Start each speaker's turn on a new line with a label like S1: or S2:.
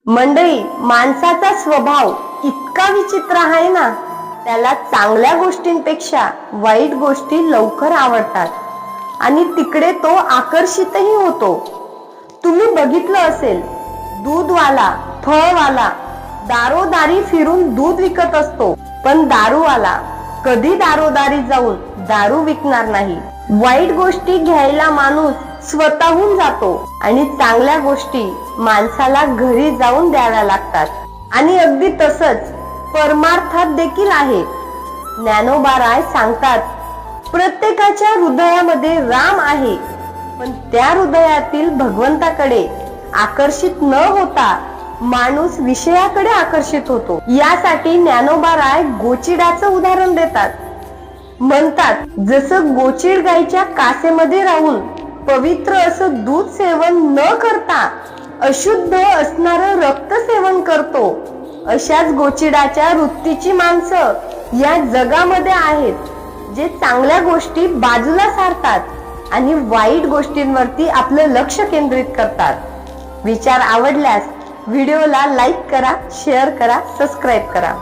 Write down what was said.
S1: मंडळी, माणसाचा स्वभाव इतका विचित्र आहे ना, त्याला चांगल्या गोष्टींपेक्षा वाईट गोष्टी लवकर आवडतात आणि तिकडे तो आकर्षितही होतो. तुम्ही बघितलं असेल, दूधवाला, फळवाला दारोदारी फिरून दूध विकत असतो, पण दारूवाला कधी दारोदारी जाऊन दारू विकणार नाही. वाईट गोष्टी घ्यायला माणूस स्वतःहून जातो आणि चांगल्या गोष्टी माणसाला घरी जाऊन द्याव्या लागतात. आणि अगदी तसंच परमार्थात देखील आहे. ज्ञानोबा राय सांगतात, प्रत्येकाच्या हृदयामध्ये राम आहे, पण त्या हृदयातील भगवंताकडे आकर्षित न होता माणूस विषयाकडे आकर्षित होतो. यासाठी ज्ञानोबा राय गोचिडाचं उदाहरण देतात. म्हणतात, जसं गोचिड गाईच्या कासेमध्ये राहून पवित्र असं दूध सेवन न करता अशुद्ध असणारं रक्त सेवन करतो, अशाच गोचिडाच्या वृत्तीची माणसं या जगामध्ये आहेत, जे चांगल्या गोष्टी बाजूला सारतात आणि वाईट गोष्टींवरती आपलं लक्ष केंद्रित करतात. विचार आवडल्यास व्हिडिओला लाईक करा, शेअर करा, सबस्क्राईब करा.